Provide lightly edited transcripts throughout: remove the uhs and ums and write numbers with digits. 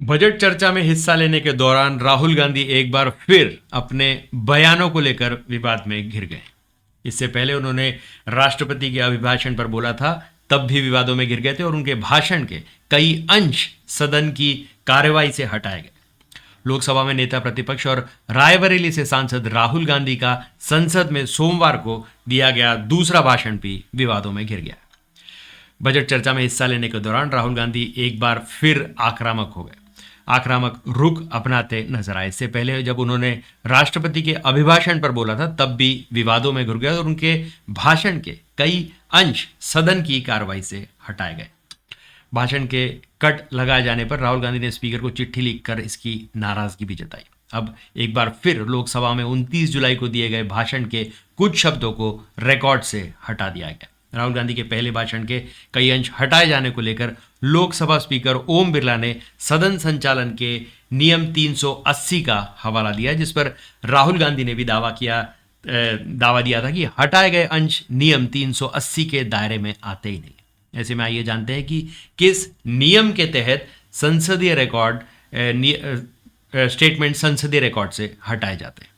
Budget चर्चा में हिस्सा लेने के दौरान राहुल गांधी एक बार फिर अपने बयानों को लेकर विवाद में घिर गए। इससे पहले उन्होंने राष्ट्रपति के अभिभाषण पर बोला था, तब भी विवादों में घिर गए थे और उनके भाषण के कई अंश सदन की कार्यवाही से हटाए गए। लोकसभा में नेता प्रतिपक्ष और रायबरेली से सांसद राहुल गांधी का संसद में सोमवार को दिया गया दूसरा भाषण भी विवादों में घिर गया। बजट चर्चा में हिस्सा लेने के दौरान राहुल गांधी एक बार फिर आक्रामक हो गए, आक्रामक रुख अपनाते नजर आए। इससे पहले जब उन्होंने राष्ट्रपति के अभिभाषण पर बोला था, तब भी विवादों में घिर गए और उनके भाषण के कई अंश सदन की कार्रवाई से हटाए गए। भाषण के कट लगाए जाने पर राहुल गांधी ने स्पीकर को चिट्ठी लिखकर इसकी नाराजगी भी जताई। अब एक बार फिर लोकसभा में 29 जुलाई को दिए गए भाषण के कुछ शब्दों को रिकॉर्ड से हटा दिया गया। राहुल गांधी के पहले भाषण के कई अंश हटाए जाने को लेकर लोकसभा स्पीकर ओम बिरला ने सदन संचालन के नियम 380 का हवाला दिया, जिस पर राहुल गांधी ने भी दावा दिया था कि हटाए गए अंश नियम 380 के दायरे में आते ही नहीं। ऐसे में आइए जानते हैं कि किस नियम के तहत संसदीय रिकॉर्ड स्टेटमेंट संसदीय रिकॉर्ड से हटाए जाते हैं,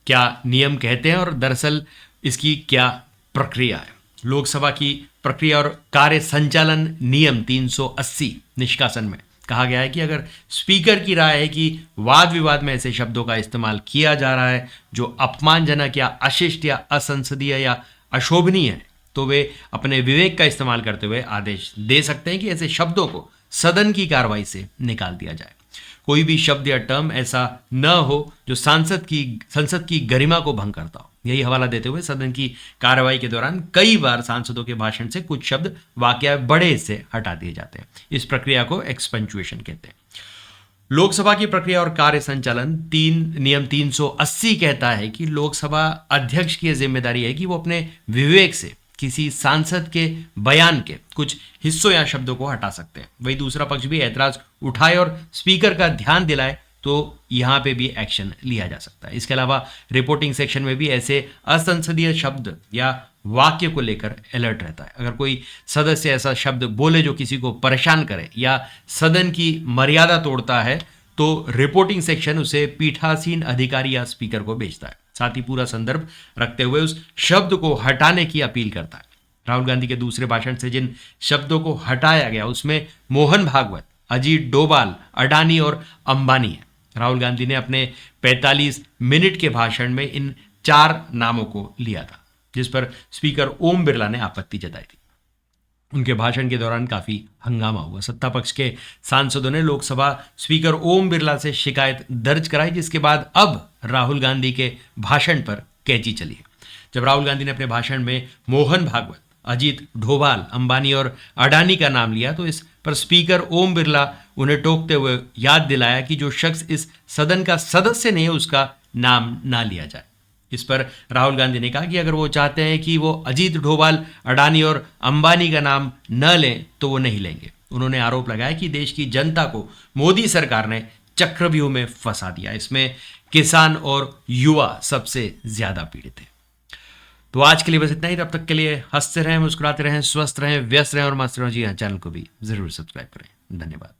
क्या नियम कहते हैं और दरअसल इसकी क्या प्रक्रिया है। लोकसभा की प्रक्रिया और कार्य संचालन नियम 380 निष्कासन में कहा गया है कि अगर स्पीकर की राय है कि वाद विवाद में ऐसे शब्दों का इस्तेमाल किया जा रहा है जो अपमानजनक या अशिष्ट या असंसदीय या अशोभनीय है, तो वे अपने विवेक का इस्तेमाल करते हुए आदेश दे सकते हैं कि ऐसे शब्दों को सदन की कार्रवाई से निकाल दिया जाए। कोई भी शब्द या टर्म ऐसा न हो जो संसद की गरिमा को भंग करता हो। यही हवाला देते हुए सदन की कार्रवाई के दौरान कई बार सांसदों के भाषण से कुछ शब्द वाकया बड़े हिस्से हटा दिए जाते हैं। इस प्रक्रिया को एक्सपंक्चुएशन कहते हैं। लोकसभा की प्रक्रिया और कार्य संचालन नियम 380 कहता है कि लोकसभा अध्यक्ष की जिम्मेदारी है कि वो अपने विवेक से किसी सांसद के बयान के कुछ हिस्सों या शब्दों को हटा सकते हैं। वही दूसरा पक्ष भी ऐतराज उठाए और स्पीकर का ध्यान दिलाए तो यहां पे भी एक्शन लिया जा सकता है। इसके अलावा रिपोर्टिंग सेक्शन में भी ऐसे असंसदीय शब्द या वाक्य को लेकर अलर्ट रहता है। अगर कोई सदस्य ऐसा शब्द बोले जो किसी को परेशान करे या सदन की मर्यादा तोड़ता है, तो रिपोर्टिंग सेक्शन उसे पीठासीन अधिकारी या स्पीकर को भेजता है। साथ ही पूरा संदर्भ रखते हुए उस शब्द को हटाने की अपील करता है। राहुल गांधी के दूसरे भाषण से जिन शब्दों को हटाया गया उसमें मोहन भागवत, अजीत डोभाल, अडानी और अंबानी है। राहुल गांधी ने अपने 45 मिनट के भाषण में इन 4 नामों को लिया था, जिस पर स्पीकर ओम बिरला ने आपत्ति जताई थी। उनके भाषण के दौरान काफी हंगामा हुआ। सत्ता पक्ष के सांसदों ने लोकसभा स्पीकर ओम बिरला से शिकायत दर्ज कराई, जिसके बाद अब राहुल गांधी के भाषण पर कैंची चली है। जब राहुल गांधी ने अपने भाषण में मोहन भागवत, अजीत डोभाल, अंबानी और अडानी का नाम लिया, तो इस पर स्पीकर ओम बिरला उन्हें टोकते हुए याद दिलाया कि जो शख्स इस सदन का सदस्य नहीं है उसका नाम ना लिया जाए। इस पर राहुल गांधी ने कहा कि अगर वो चाहते हैं कि वो अजीत डोभाल, अडानी और अंबानी का नाम न लें तो वो नहीं लेंगे। उन्होंने आरोप लगाया कि देश की जनता को मोदी सरकार ने चक्रव्यूह में फंसा दिया। इसमें किसान और युवा सबसे ज्यादा पीड़ित हैं। तो आज के लिए बस इतना ही। तब तक के लिए हंसते रहें, मुस्कुराते रहें, स्वस्थ रहें, व्यस्त रहें और मस्त रहें। जी हाँ, चैनल को भी जरूर सब्सक्राइब करें। धन्यवाद।